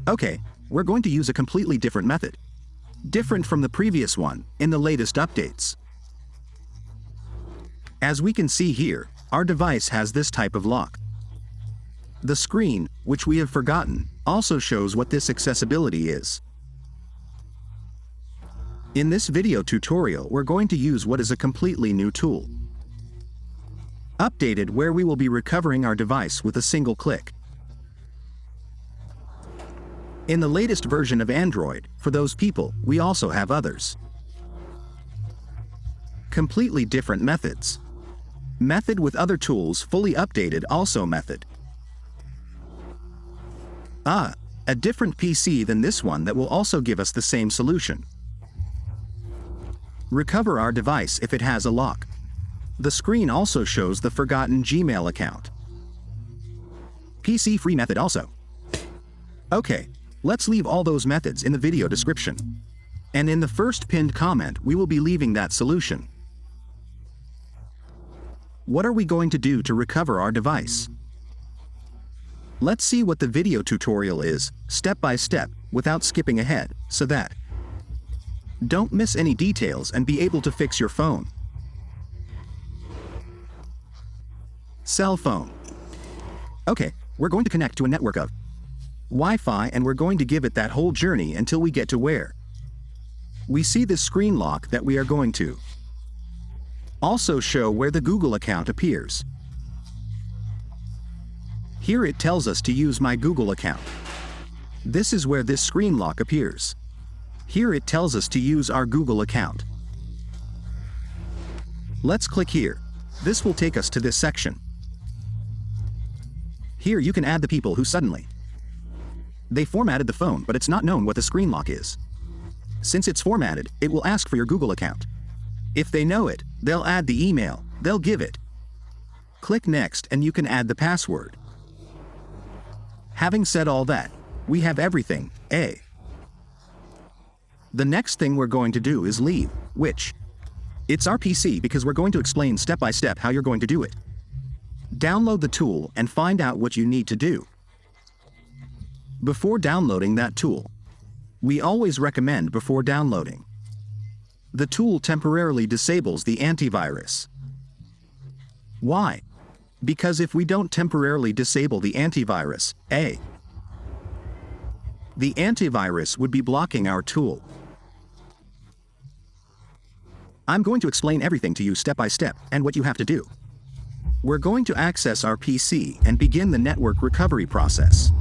Okay, we're going to use a completely different method. Different from the previous one, in the latest updates. As we can see here, our device has this type of lock. The screen, which we have forgotten, also shows what this accessibility is. In this video tutorial, we're going to use what is a completely new tool. Updated, where we will be recovering our device with a single click. In the latest version of Android, for those people, we also have others. Completely different methods. Method with other tools fully updated also method. A different PC than this one that will also give us the same solution. Recover our device if it has a lock. The screen also shows the forgotten Gmail account. PC free method also. Okay, let's leave all those methods in the video description. And in the first pinned comment, we will be leaving that solution. What are we going to do to recover our device? Let's see what the video tutorial is, step by step, without skipping ahead, so that don't miss any details and be able to fix your phone. Cell phone. Okay, we're going to connect to a network of Wi-Fi, and we're going to give it that whole journey until we get to where we see this screen lock that we are going to also show where the Google account appears. Here it tells us to use my Google account. This is where this screen lock appears. Here it tells us to use our Google account. Let's click here. This will take us to this section. Here you can add the people who suddenly they formatted the phone, but it's not known what the screen lock is. Since it's formatted, it will ask for your Google account. If they know it, they'll add the email, they'll give it. Click next and you can add the password. Having said all that, we have everything. The next thing we're going to do is leave, which it's our PC, because we're going to explain step by step how you're going to do it. Download the tool and find out what you need to do. Before downloading that tool, we always recommend before downloading. The tool temporarily disables the antivirus. Why? Because if we don't temporarily disable the antivirus, the antivirus would be blocking our tool. I'm going to explain everything to you step by step and what you have to do. We're going to access our PC and begin the network recovery process.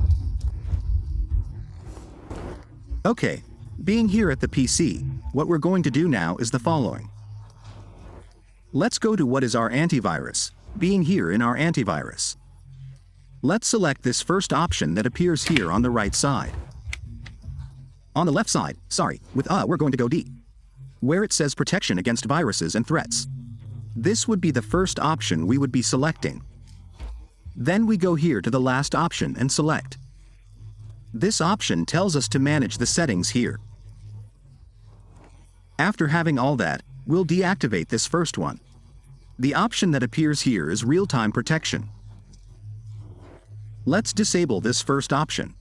Okay, being here at the PC, what we're going to do now is the following. Let's go to what is our antivirus, being here in our antivirus. Let's select this first option that appears here on the right side. On the left side, we're going to go D, where it says protection against viruses and threats. This would be the first option we would be selecting. Then we go here to the last option and select. This option tells us to manage the settings here. After having all that, we'll deactivate this first one. The option that appears here is real-time protection. Let's disable this first option.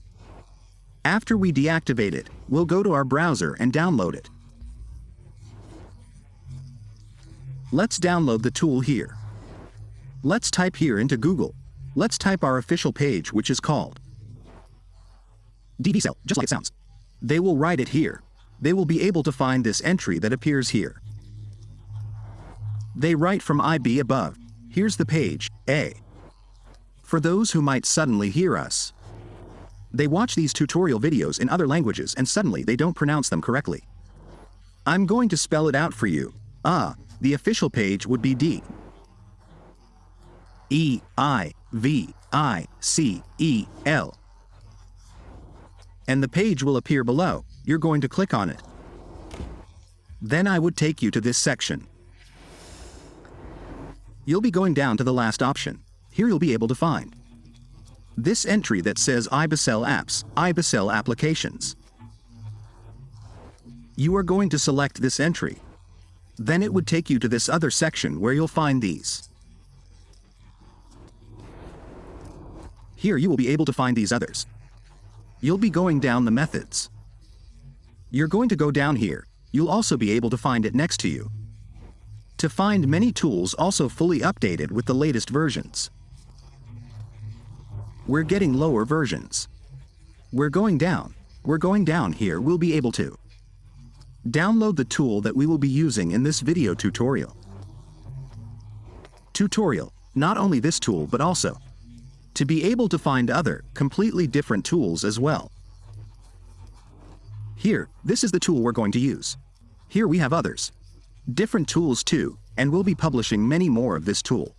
After we deactivate it, we'll go to our browser and download it. Let's download the tool here. Let's type here into Google. Let's type our official page, which is called DVCell, just like it sounds. They will write it here. They will be able to find this entry that appears here. They write from IB above. Here's the page, For those who might suddenly hear us, they watch these tutorial videos in other languages and suddenly they don't pronounce them correctly. I'm going to spell it out for you. The official page would be D. EIVICEL. And the page will appear below. You're going to click on it. Then I would take you to this section. You'll be going down to the last option. Here you'll be able to find this entry that says IBICEL apps, IBICEL applications. You are going to select this entry. Then it would take you to this other section where you'll find these. Here you will be able to find these others. You'll be going down the methods. You're going to go down here. You'll also be able to find it next to you. To find many tools also fully updated with the latest versions. We're getting lower versions. We're going down here. We'll be able to download the tool that we will be using in this video tutorial. Not only this tool but also to be able to find other, completely different tools as well. Here, this is the tool we're going to use. Here we have others. Different tools too, and we'll be publishing many more of this tool.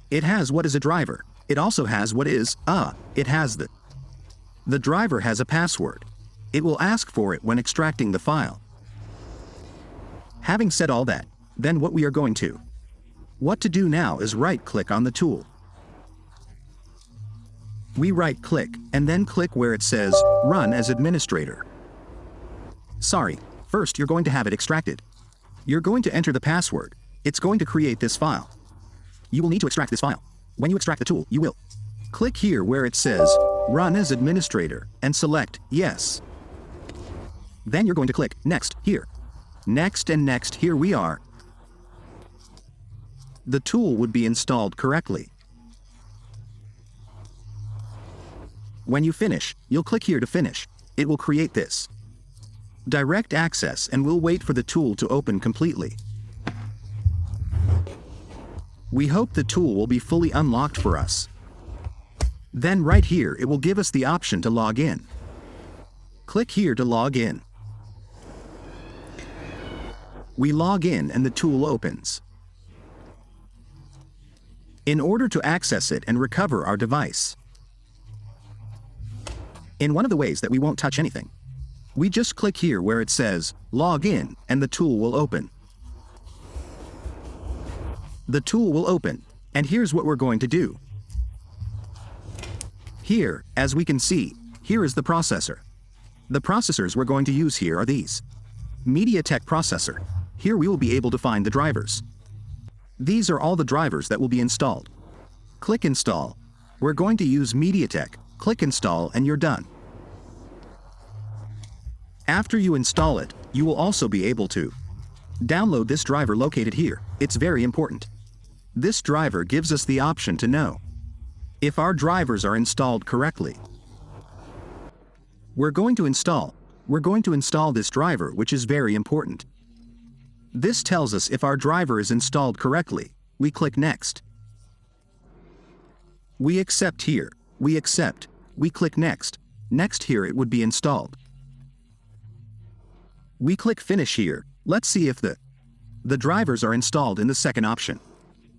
It has what is a driver. It also has what is, it has the driver has a password. It will ask for it when extracting the file. Having said all that, then what to do now is right-click on the tool. We right-click and then click where it says, Run as Administrator. Sorry, first you're going to have it extracted. You're going to enter the password. It's going to create this file. You will need to extract this file. When you extract the tool, you will click here where it says, Run as Administrator, and select Yes. Then you're going to click Next here. Next and next, here we are. The tool would be installed correctly. When you finish, you'll click here to finish. It will create this direct access and we'll wait for the tool to open completely. We hope the tool will be fully unlocked for us. Then right here it will give us the option to log in. Click here to log in. We log in and the tool opens. In order to access it and recover our device, in one of the ways that we won't touch anything, we just click here where it says log in and the tool will open. The tool will open, and here's what we're going to do. Here, as we can see, here is the processor. The processors we're going to use here are these. MediaTek processor. Here we will be able to find the drivers. These are all the drivers that will be installed. Click Install. We're going to use MediaTek. Click Install and you're done. After you install it, you will also be able to download this driver located here. It's very important. This driver gives us the option to know if our drivers are installed correctly. We're going to install this driver, which is very important. This tells us if our driver is installed correctly. We click Next. We accept here. We accept. We click Next. Next here it would be installed. We click Finish here. Let's see if the drivers are installed in the second option.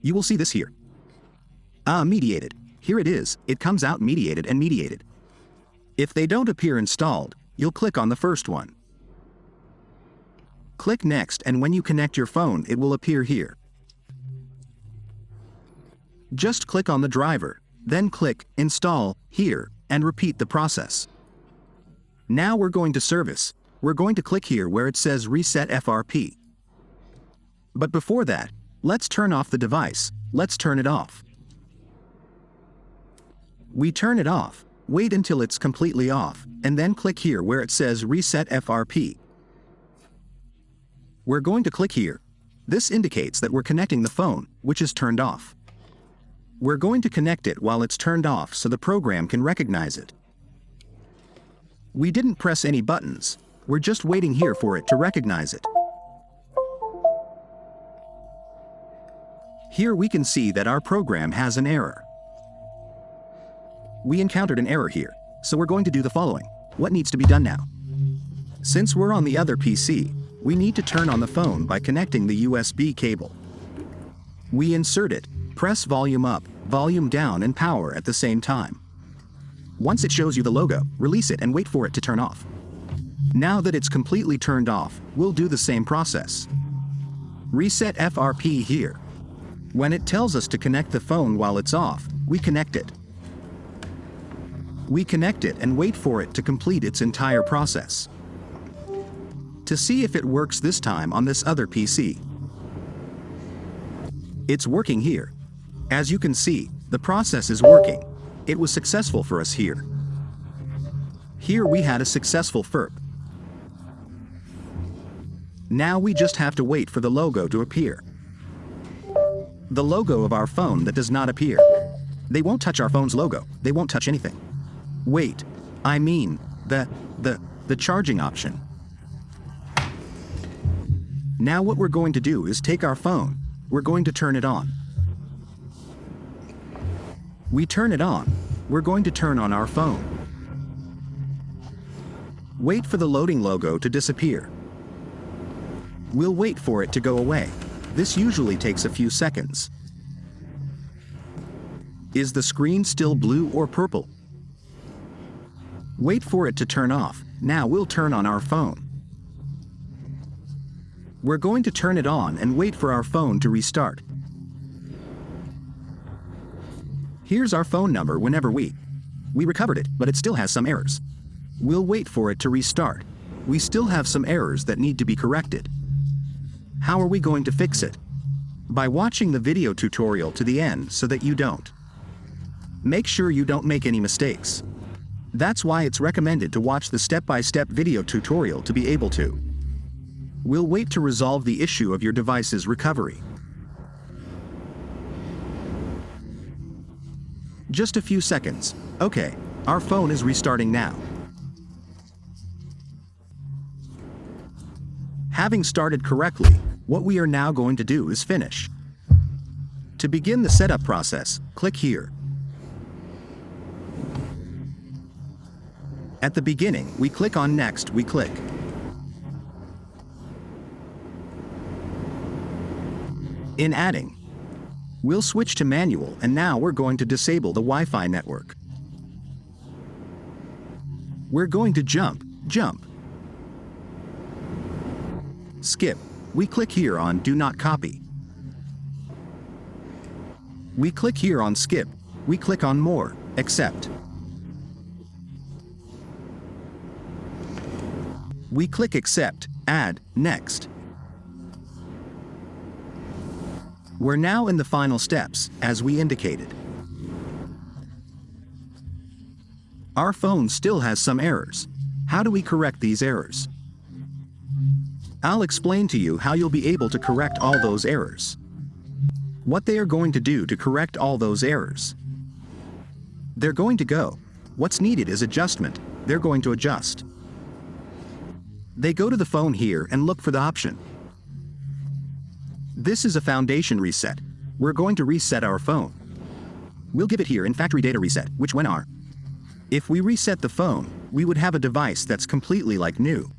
You will see this here. Mediated. Here it is. It comes out mediated and mediated. If they don't appear installed, you'll click on the first one. Click Next and when you connect your phone it will appear here. Just click on the driver, then click Install here and repeat the process. Now we're going to service. We're going to click here where it says Reset FRP. But before that, let's turn off the device. Let's turn it off. We turn it off, wait until it's completely off, and then click here where it says Reset FRP. We're going to click here. This indicates that we're connecting the phone, which is turned off. We're going to connect it while it's turned off so the program can recognize it. We didn't press any buttons. We're just waiting here for it to recognize it. Here we can see that our program has an error. We encountered an error here, so we're going to do the following. What needs to be done now? Since we're on the other PC, we need to turn on the phone by connecting the USB cable. We insert it, press volume up, volume down and power at the same time. Once it shows you the logo, release it and wait for it to turn off. Now that it's completely turned off, we'll do the same process. Reset FRP here. When it tells us to connect the phone while it's off, we connect it. We connect it and wait for it to complete its entire process. To see if it works this time on this other PC. It's working here. As you can see, the process is working. It was successful for us here. Here we had a successful FRP. Now we just have to wait for the logo to appear. The logo of our phone that does not appear. They won't touch our phone's logo. They won't touch anything. Wait, I mean, the charging option. Now what we're going to do is take our phone. We're going to turn it on. We turn it on. We're going to turn on our phone. Wait for the loading logo to disappear. We'll wait for it to go away. This usually takes a few seconds. Is the screen still blue or purple? Wait for it to turn off. Now we'll turn on our phone. We're going to turn it on and wait for our phone to restart. Here's our phone number whenever we recovered it, but it still has some errors. We'll wait for it to restart. We still have some errors that need to be corrected. How are we going to fix it? By watching the video tutorial to the end so that you don't. Make sure you don't make any mistakes. That's why it's recommended to watch the step-by-step video tutorial to be able to. We'll wait to resolve the issue of your device's recovery. Just a few seconds. Okay, our phone is restarting now. Having started correctly, what we are now going to do is finish. To begin the setup process, click here. At the beginning, we click on Next, we click. In Adding, we'll switch to Manual, and now we're going to disable the Wi-Fi network. We're going to jump. Skip. We click here on Do Not Copy. We click here on Skip. We click on More, Accept. We click Accept, Add, Next. We're now in the final steps, as we indicated. Our phone still has some errors. How do we correct these errors? I'll explain to you how you'll be able to correct all those errors. What they are going to do to correct all those errors. They're going to go. What's needed is adjustment. They're going to adjust. They go to the phone here and look for the option. This is a foundation reset. We're going to reset our phone. We'll give it here in Factory Data Reset, which when our. If we reset the phone, we would have a device that's completely like new.